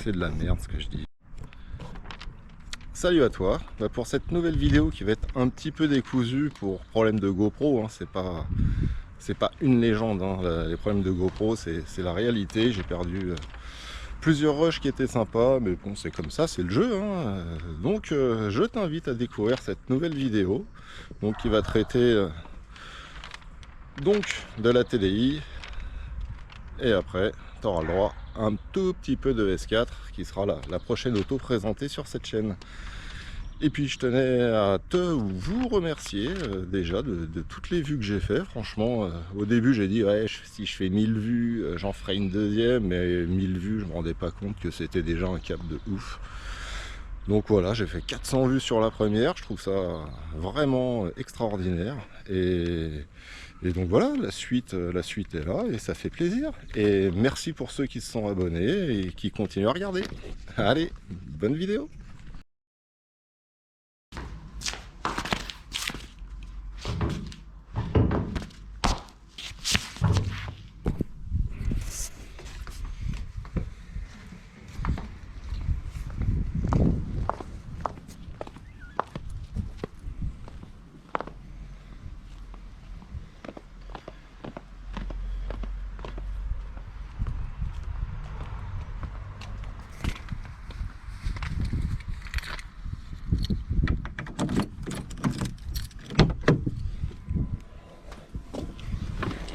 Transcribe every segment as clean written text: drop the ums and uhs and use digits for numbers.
C'est de la merde ce que je dis. Salut à toi, pour cette nouvelle vidéo qui va être un petit peu décousue pour problème de GoPro, hein, c'est pas une légende, hein, les problèmes de GoPro c'est la réalité. J'ai perdu plusieurs rushs qui étaient sympas, mais bon c'est comme ça, c'est le jeu, hein. Donc je t'invite à découvrir cette nouvelle vidéo donc, qui va traiter donc de la TDI, et après tu auras le droit à un tout petit peu de S4 qui sera la prochaine auto présentée sur cette chaîne. Et puis je tenais à vous remercier déjà de toutes les vues que j'ai fait. Franchement, au début j'ai dit ouais, si je fais 1000 vues, j'en ferai une deuxième, mais 1000 vues, je me rendais pas compte que c'était déjà un cap de ouf. Donc voilà, j'ai fait 400 vues sur la première, je trouve ça vraiment extraordinaire. Et donc voilà, la suite est là et ça fait plaisir. Et merci pour ceux qui se sont abonnés et qui continuent à regarder. Allez, bonne vidéo.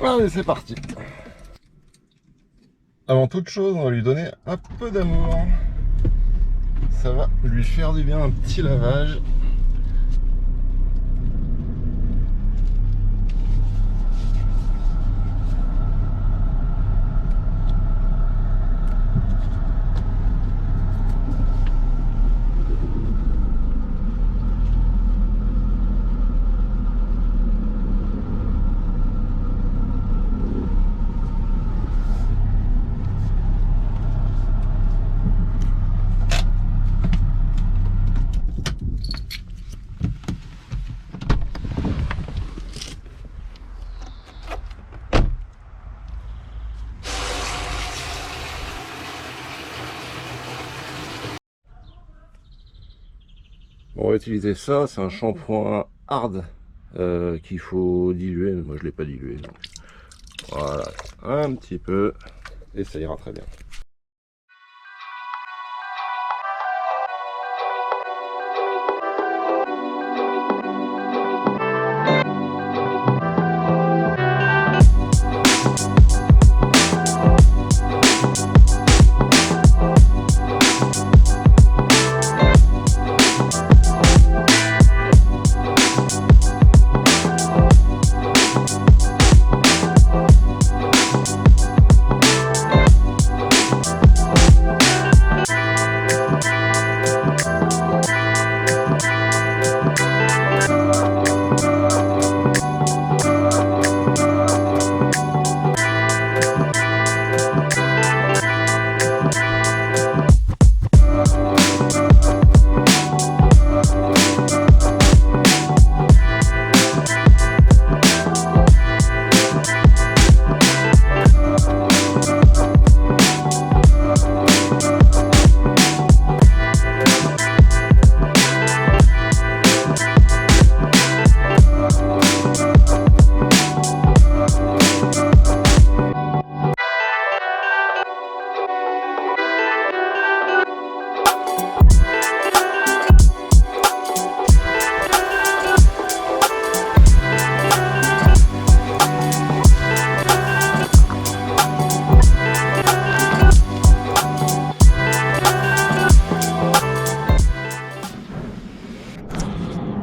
Allez, c'est parti. Avant toute chose, on va lui donner un peu d'amour. Ça va lui faire du bien, un petit lavage. On va utiliser ça, c'est un shampoing hard qu'il faut diluer, mais moi je ne l'ai pas dilué. Donc. Voilà, un petit peu, et ça ira très bien.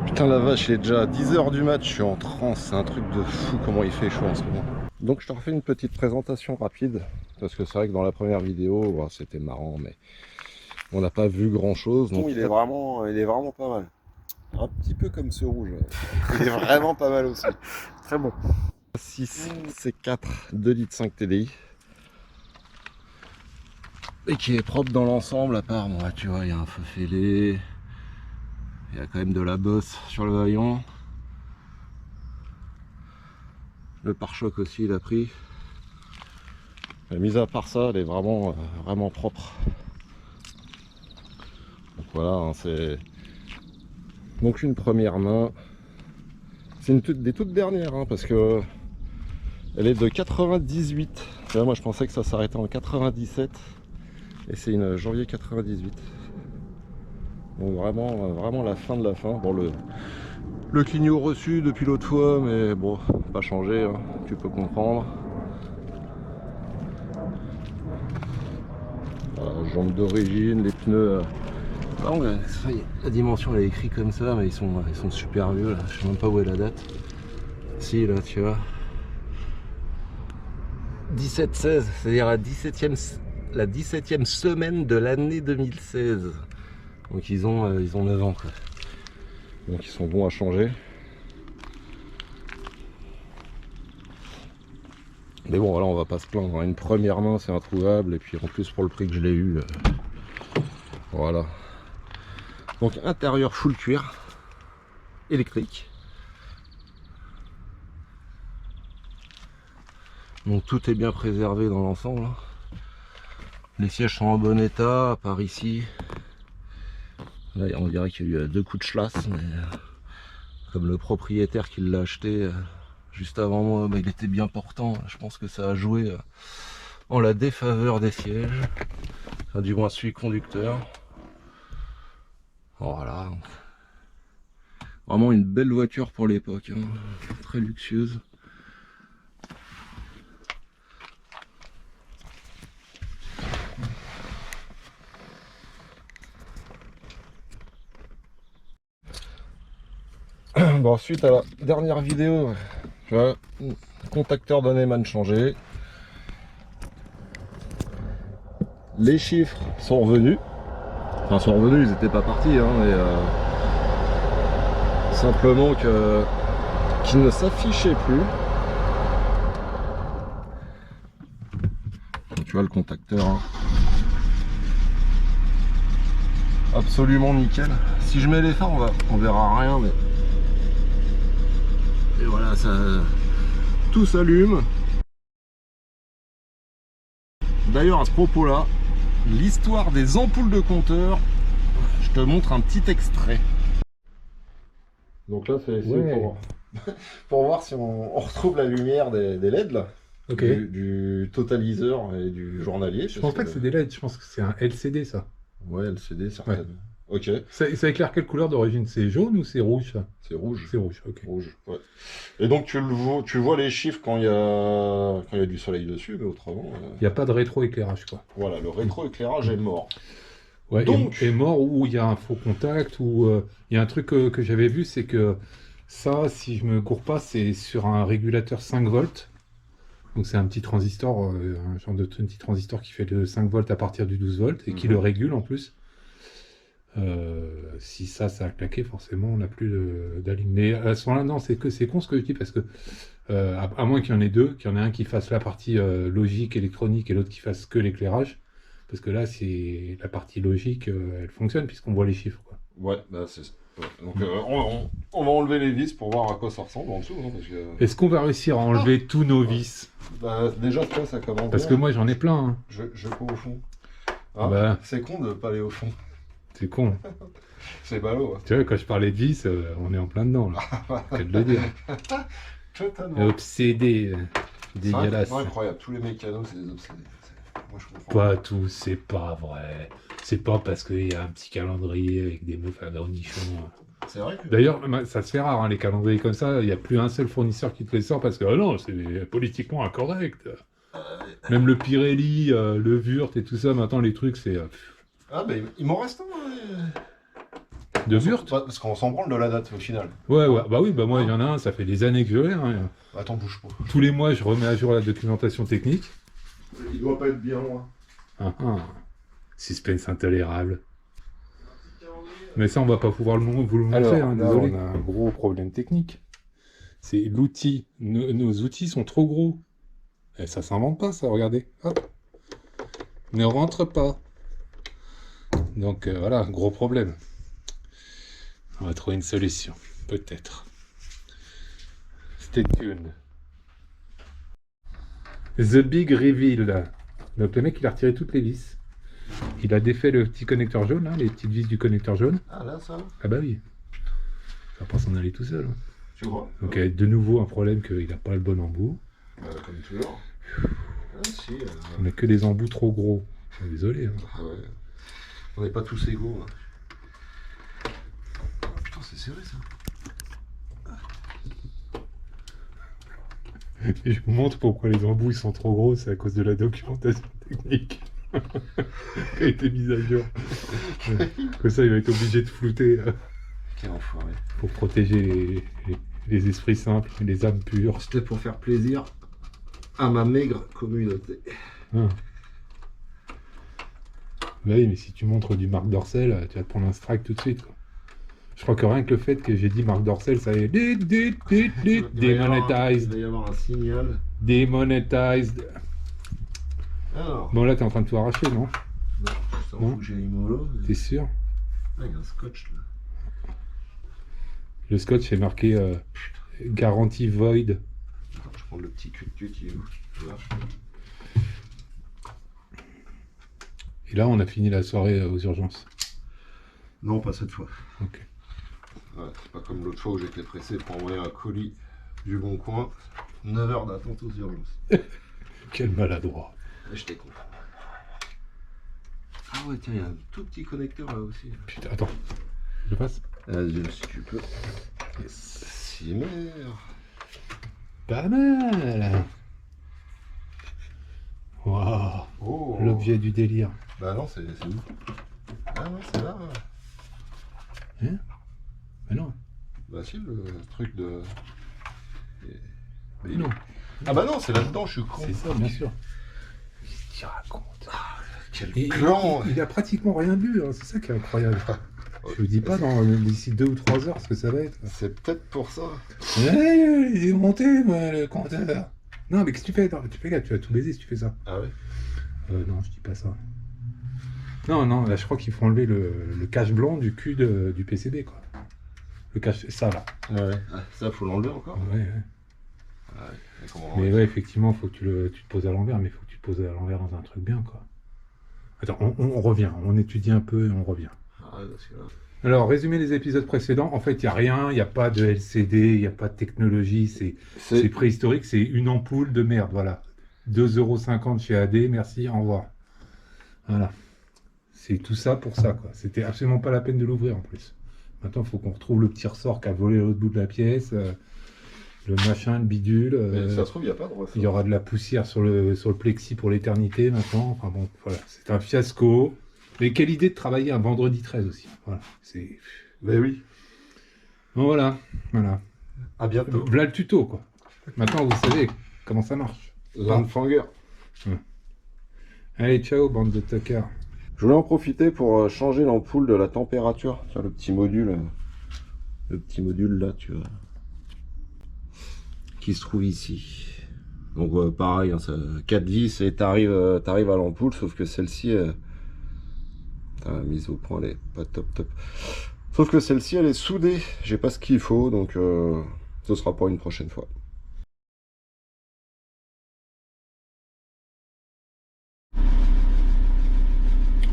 Putain la vache, il est déjà 10h du mat, je suis en transe, c'est un truc de fou comment il fait chaud en ce moment. Donc je te refais une petite présentation rapide, parce que c'est vrai que dans la première vidéo, bon, c'était marrant, mais on n'a pas vu grand chose. Donc il est vraiment pas mal. Un petit peu comme ce rouge, il est vraiment pas mal aussi. Très bon. 6 C4 2,5 litres TDI. Et qui est propre dans l'ensemble, à part, bon, là, tu vois, il y a un feu fêlé. Il y a quand même de la bosse sur le haillon. Le pare-choc aussi il a pris. Mais mis à part ça, elle est vraiment propre. voilà, hein, c'est donc une première main. C'est des toutes dernières, hein, parce que elle est de 98. Là, moi je pensais que ça s'arrêtait en 97 et c'est une janvier 98. Donc vraiment, vraiment la fin de la fin. Bon, le clignot reçu depuis l'autre fois, mais bon, pas changé, hein, tu peux comprendre. Voilà, jambes d'origine, les pneus. La dimension elle est écrite comme ça, mais ils sont super vieux là. Je sais même pas où est la date. Si, là, tu vois. 17-16, c'est-à-dire la 17e semaine de l'année 2016. Donc ils ont 9 ans, quoi. Donc ils sont bons à changer. Mais bon, voilà, on va pas se plaindre. Une première main, c'est introuvable. Et puis en plus, pour le prix que je l'ai eu, voilà. Donc intérieur full cuir, électrique. Donc tout est bien préservé dans l'ensemble. Les sièges sont en bon état, à part ici. Là, on dirait qu'il y a eu 2 coups de chlasse, mais comme le propriétaire qui l'a acheté juste avant moi, bah, il était bien portant. Je pense que ça a joué en la défaveur des sièges. Enfin, du moins celui conducteur. Voilà. Vraiment une belle voiture pour l'époque, hein. Très luxueuse. Bon, suite à la dernière vidéo, le contacteur de Neumann changé. Les chiffres sont revenus. Enfin, sont revenus, ils n'étaient pas partis, hein, mais simplement qu'ils ne s'affichaient plus. Tu vois le contacteur, hein. Absolument nickel. Si je mets les phares, on verra rien, mais et voilà, ça tout s'allume. D'ailleurs, à ce propos là, l'histoire des ampoules de compteur, je te montre un petit extrait. Donc là, c'est pour voir si on retrouve la lumière des LED là. Okay. Du totaliseur et du journalier. Je pense pas que c'est des LED, je pense que c'est un LCD ça. Ouais, LCD certainement. Ouais. Ok. Ça éclaire quelle couleur d'origine? C'est jaune ou c'est rouge ça? C'est rouge. C'est rouge, ok. Rouge, ouais. Et donc tu vois les chiffres quand il y a du soleil dessus, mais autrement... Il n'y a pas de rétroéclairage quoi. Voilà, le rétroéclairage est mort. Ouais, donc... est mort ou il y a un faux contact, ou il y a un truc que j'avais vu, c'est que ça, si je me gourre pas, c'est sur un régulateur 5 volts. Donc c'est un petit transistor, un genre de petit transistor qui fait de 5 volts à partir du 12 volts et qui le régule en plus. Si ça a claqué, forcément on n'a plus d'aligne. Mais à ce moment-là, non, c'est con ce que je dis, parce que à moins qu'il y en ait deux, qu'il y en ait un qui fasse la partie logique, électronique, et l'autre qui fasse que l'éclairage. Parce que là, c'est la partie logique, elle fonctionne puisqu'on voit les chiffres, quoi. Ouais, bah c'est ça. Ouais. Donc on va enlever les vis pour voir à quoi ça ressemble en dessous. Hein, Est-ce qu'on va réussir à enlever tous nos vis? Bah déjà, toi, ça commence. Parce que moi, j'en ai plein. Hein. Je vais au fond. Hein, bah... C'est con de pas aller au fond. C'est con. C'est ballot. Hein. Tu vois, quand je parlais de vis, on est en plein dedans, là. Que de le dire. Totalement. Obsédé. Dégueulasse. C'est incroyable. Tous les mécanos, c'est des obsédés. Moi, je comprends. Pas tous, c'est pas vrai. C'est pas parce qu'il y a un petit calendrier avec des meufs à cornichons. C'est vrai que... D'ailleurs, ça se fait rare, hein, les calendriers comme ça. Il n'y a plus un seul fournisseur qui te les sort parce que non, c'est politiquement incorrect. Même le Pirelli, le Wurt et tout ça, maintenant les trucs, c'est... Ah, mais il m'en reste un. De Wurt? Parce qu'on s'en branle de la date au final. Ouais, bah oui, bah moi il y en a un, ça fait des années que je l'ai. Hein. Attends, bouge pas. Tous les mois, je remets à jour la documentation technique. Il doit pas être bien loin. Suspense intolérable. Mais ça, on va pas pouvoir vous le montrer. Alors, hein, désolé. On a un gros problème technique. C'est l'outil. Nos outils sont trop gros. Et ça s'invente pas, ça, regardez. Hop. Ne rentre pas. Donc voilà, gros problème. On va trouver une solution. Peut-être. Stay tuned. The Big Reveal. Donc le mec, il a retiré toutes les vis. il a défait le petit connecteur jaune, là, les petites vis du connecteur jaune. Ah là, ça? Ah bah oui. Ça va pas s'en aller tout seul. Hein. Tu vois? Donc il y a de nouveau un problème qu'il n'a pas le bon embout. Comme toujours. Ah, si, On n'a que des embouts trop gros. Désolé. Hein. Ah ouais. On n'est pas tous égaux. Hein. Oh, putain, c'est serré ça. Et je vous montre pourquoi les embouts ils sont trop gros, c'est à cause de la documentation technique qui a été mise à jour. Comme ça, il va être obligé de flouter Quel enfoiré. pour protéger les esprits simples, les âmes pures. C'était pour faire plaisir à ma maigre communauté. Ah. Bah oui, mais si tu montres du Marc Dorcel, tu vas te prendre un strike tout de suite. Quoi. Je crois que rien que le fait que j'ai dit Marc Dorcel, ça y est. Demonetized. Il va y avoir un signal. Demonetized. Alors. Bon, là, t'es en train de tout arracher, non? Non, j'ai les mollo. T'es sûr? Ah, il y a un scotch là. Le scotch est marqué garantie void. Attends, je prends le petit cut-cut, il est où? Voilà. Et là, on a fini la soirée aux urgences. Non, pas cette fois. Ok. Ouais, c'est pas comme l'autre fois où j'étais pressé pour envoyer un colis du Bon Coin. 9 heures d'attente aux urgences. Quel maladroit. Je t'ai compris. Ah ouais, tiens, il y a un tout petit connecteur là aussi. Putain, attends. Je passe? Vas-y, si tu peux. Si merde. Pas mal. Waouh. Oh. L'objet du délire. Bah non, c'est où? Ah non, c'est là. Hein? Bah non. Bah si, le truc de... Mais non. Ah bah non, c'est là-dedans, je suis con. C'est ça, bien sûr. Qu'est-ce que tu racontes? Quel Et clan! il a pratiquement rien bu, hein. C'est ça qui est incroyable. Je vous dis pas d'ici 2 ou 3 heures ce que ça va être. C'est peut-être pour ça. Ouais, il est monté, moi, le compteur. Non, mais qu'est-ce que tu fais? Tu fais là, tu vas tout baiser si tu fais ça. Ah ouais? Non, je dis pas ça. Non, là, je crois qu'il faut enlever le cache blanc du cul du PCB, quoi. Le cache, ça, là. Ouais. Ah, ça, faut l'enlever encore? Ouais. Ah ouais. Mais ouais, effectivement, faut que tu te poses à l'envers, mais il faut que tu te poses à l'envers dans un truc bien, quoi. Attends, on revient, on étudie un peu et on revient. Ah ouais, parce que là... Alors, résumer les épisodes précédents, en fait, il n'y a rien, il n'y a pas de LCD, il n'y a pas de technologie, c'est préhistorique, c'est une ampoule de merde, voilà. 2,50 € chez AD, merci, au revoir. Voilà. C'est tout ça pour ça, quoi. C'était absolument pas la peine de l'ouvrir, en plus. Maintenant, il faut qu'on retrouve le petit ressort qui a volé à l'autre bout de la pièce, le machin, le bidule. Mais ça se trouve, il n'y a pas de ressort. Il y aura de la poussière sur le plexi pour l'éternité, maintenant. Enfin bon, voilà, c'est un fiasco. Mais quelle idée de travailler un vendredi 13 aussi. Voilà, c'est... Mais oui. Bon, voilà. À bientôt. Voilà le tuto, quoi. Maintenant, vous savez comment ça marche. Landfanger. Allez, ciao, bande de tocards. Je voulais en profiter pour changer l'ampoule de la température. Tu vois, le petit module là, tu vois, qui se trouve ici. Donc pareil, hein, 4 vis et t'arrives à l'ampoule, sauf que celle-ci, la mise au point, elle est pas top. Sauf que celle-ci, elle est soudée. J'ai pas ce qu'il faut, donc ce sera pour une prochaine fois.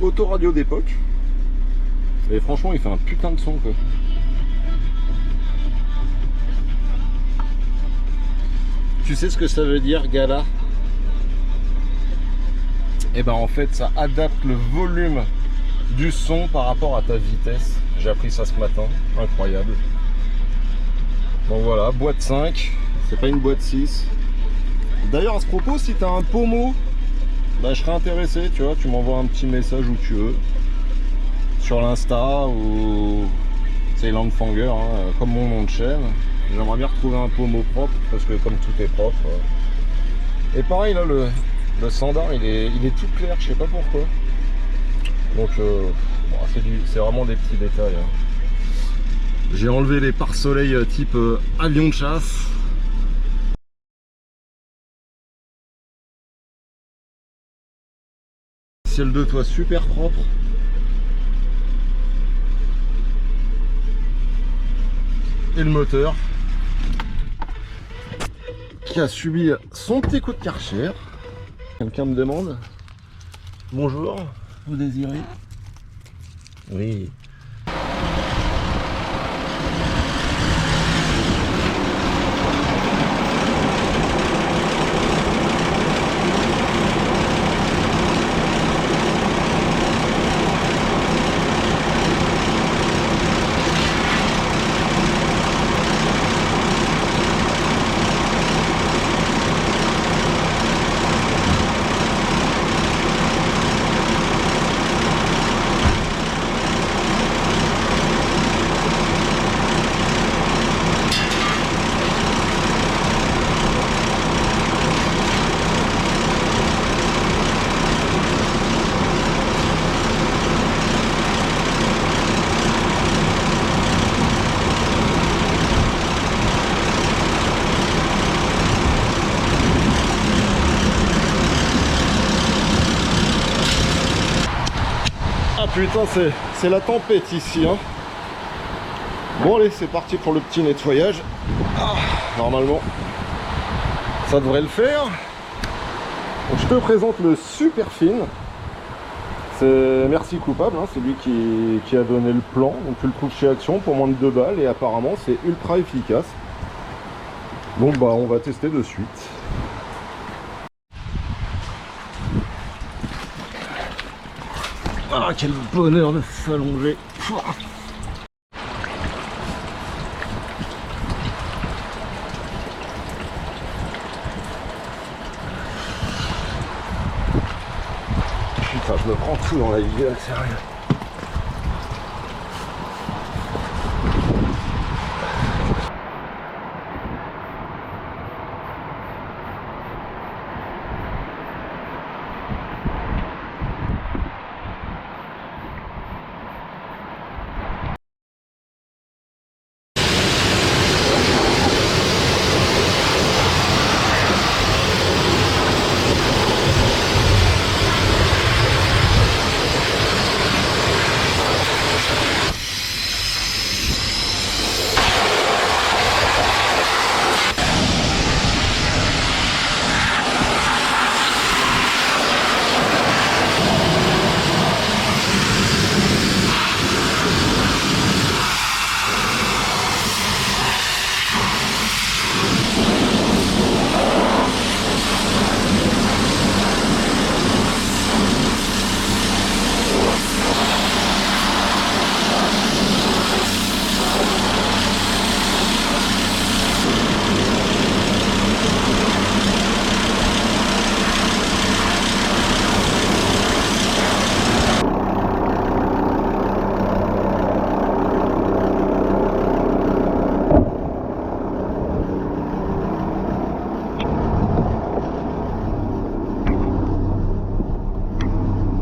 Autoradio d'époque. Et franchement, il fait un putain de son, quoi. Tu sais ce que ça veut dire, Gala? Et ben en fait, ça adapte le volume du son par rapport à ta vitesse. J'ai appris ça ce matin, incroyable. Bon voilà, boîte 5, c'est pas une boîte 6. D'ailleurs à ce propos, si tu as un pommeau, bah, je serais intéressé, tu vois, tu m'envoies un petit message où tu veux. Sur l'Insta ou c'est Landfanger, hein, comme mon nom de chaîne. J'aimerais bien retrouver un pommeau propre, parce que comme tout est propre. Et pareil là, le standard il est tout clair, je sais pas pourquoi. Donc bon, c'est vraiment des petits détails. Hein. J'ai enlevé les pare-soleil type avion de chasse. Ciel de toit super propre. Et le moteur qui a subi son petit coup de Karcher. Quelqu'un me demande. Bonjour. vous désirez? Oui. Ah putain, c'est la tempête ici, hein. Bon allez, c'est parti pour le petit nettoyage. Ah, normalement, ça devrait le faire. Donc, je te présente le Superfine. C'est Merci Coupable, hein, c'est lui qui a donné le plan. Donc tu le trouves chez Action pour moins de 2 balles et apparemment c'est ultra efficace. Donc bah on va tester de suite. Ah quel bonheur de s'allonger. Putain, je me prends tout dans la gueule, sérieux.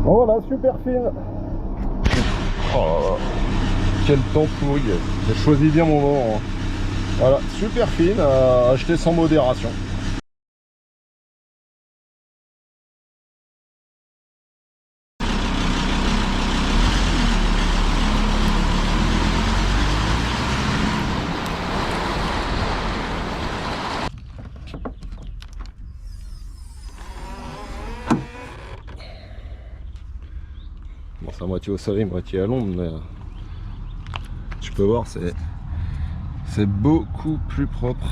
Voilà, Superfine. Oh là là, quel tampouille. J'ai choisi bien mon moment. Hein. Voilà, Superfine à acheter sans modération. Bon, c'est à moitié au soleil, moitié à l'ombre, mais tu peux voir, c'est beaucoup plus propre.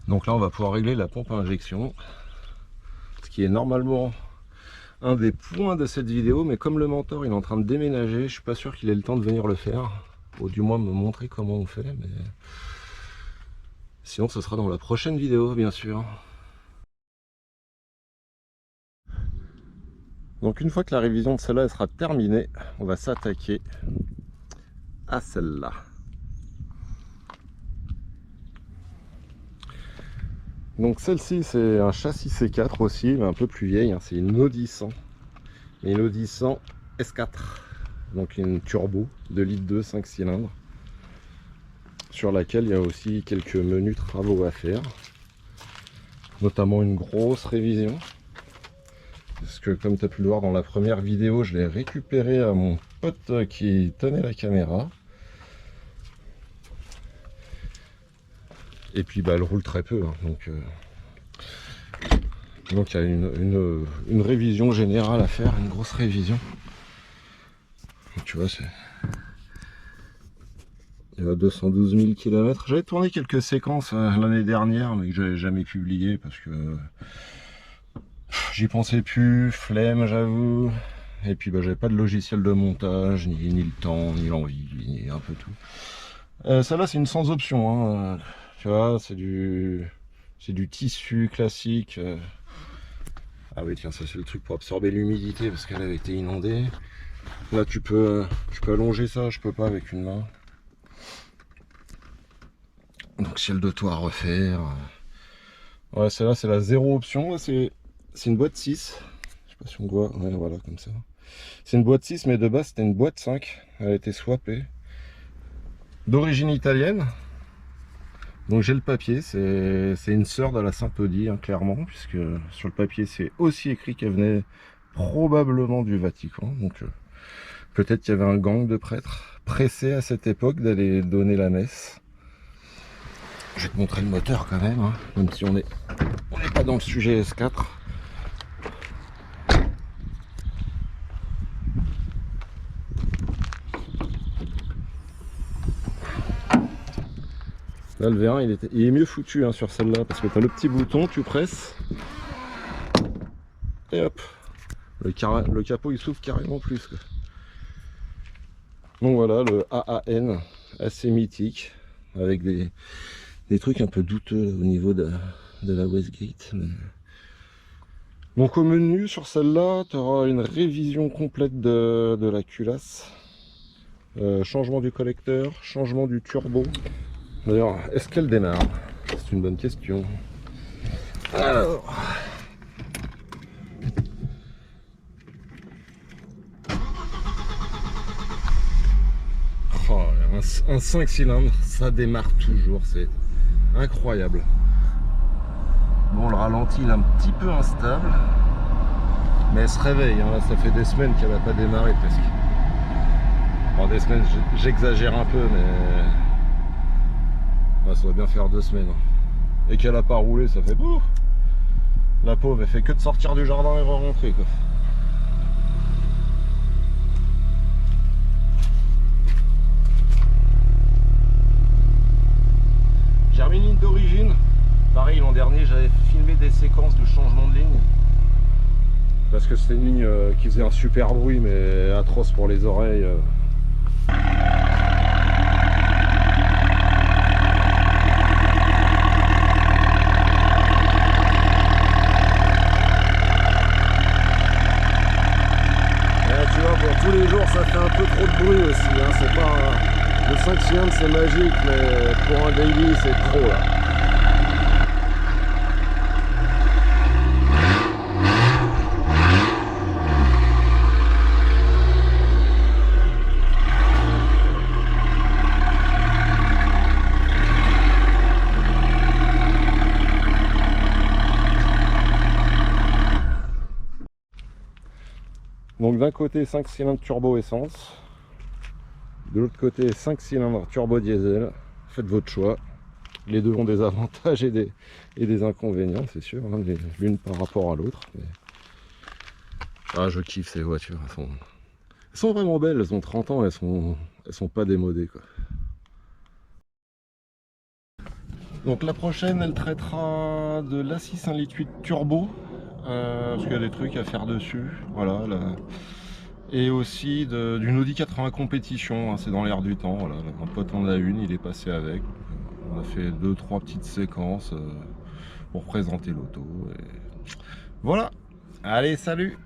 Donc là, on va pouvoir régler la pompe à injection, ce qui est normalement un des points de cette vidéo, mais comme le mentor il est en train de déménager, je suis pas sûr qu'il ait le temps de venir le faire, ou du moins me montrer comment on fait, mais sinon ce sera dans la prochaine vidéo, bien sûr. Donc une fois que la révision de celle-là sera terminée, on va s'attaquer à celle-là. Donc celle-ci c'est un châssis C4 aussi, mais un peu plus vieille, hein. C'est une Audi 100. Une Audi 100 S4. Donc une turbo 2 litres 2, 5 cylindres. Sur laquelle il y a aussi quelques menus travaux à faire. Notamment une grosse révision. Parce que comme tu as pu le voir dans la première vidéo, je l'ai récupéré à mon pote qui tenait la caméra. Et puis bah elle roule très peu, hein, donc Donc il y a une révision générale à faire, une grosse révision. Donc, tu vois, c'est... Il y a 212 000 km. J'avais tourné quelques séquences l'année dernière, mais que j'avais jamais publié parce que j'y pensais plus, flemme j'avoue. Et puis bah, j'avais pas de logiciel de montage, ni le temps, ni l'envie, ni un peu tout. Celle-là c'est une sans option, hein. Tu vois, c'est du tissu classique. Ah oui tiens, ça c'est le truc pour absorber l'humidité parce qu'elle avait été inondée. Là tu peux allonger ça, je peux pas avec une main. Donc ciel de toit à refaire. Ouais, celle-là c'est la zéro option, c'est une boîte 6. Je sais pas si on voit, ouais voilà comme ça. C'est une boîte 6 mais de base c'était une boîte 5. Elle a été swappée. D'origine italienne. Donc j'ai le papier, c'est une sœur de la Saint-Audi, hein, clairement, puisque sur le papier c'est aussi écrit qu'elle venait probablement du Vatican. Donc peut-être qu'il y avait un gang de prêtres pressés à cette époque d'aller donner la messe. Je vais te montrer le moteur quand même, hein, même si on n'est pas dans le sujet S4. Là le V1 il est mieux foutu hein, sur celle-là parce que tu as le petit bouton, tu presses et hop, le capot il s'ouvre carrément plus quoi. Donc voilà le AAN assez mythique avec des trucs un peu douteux au niveau de la Westgate. Donc au menu sur celle-là tu auras une révision complète de la culasse, changement du collecteur, changement du turbo. D'ailleurs, est-ce qu'elle démarre? C'est une bonne question. Alors... Oh, un 5 cylindres, ça démarre toujours, c'est incroyable. Bon, le ralenti il est un petit peu instable, mais elle se réveille, hein. Ça fait des semaines qu'elle n'a pas démarré presque. Bon, des semaines, j'exagère un peu, mais... ça va bien faire 2 semaines. Et qu'elle a pas roulé, ça fait bouf. La pauvre, elle fait que de sortir du jardin et re-rentrer quoi. J'ai remis une ligne d'origine. Pareil, l'an dernier, j'avais filmé des séquences de changement de ligne. Parce que c'était une ligne qui faisait un super bruit, mais atroce pour les oreilles. Tous les jours ça fait un peu trop de bruit aussi, hein. C'est pas le 5 cylindres c'est magique mais pour un daily c'est trop là. Donc d'un côté 5 cylindres turbo essence, de l'autre côté 5 cylindres turbo diesel, faites votre choix. Les deux ont des avantages et des inconvénients, c'est sûr, hein, l'une par rapport à l'autre. Mais... ah, je kiffe ces voitures, elles sont vraiment belles, elles ont 30 ans, elles sont pas démodées quoi. Donc la prochaine elle traitera de l'A6 1,8 litre turbo. Parce qu'il y a des trucs à faire dessus, voilà, là. Et aussi d'une Audi 80 compétition, hein, c'est dans l'air du temps, voilà, un pote en a une, il est passé avec, on a fait 2-3 petites séquences pour présenter l'auto, et... voilà, allez salut.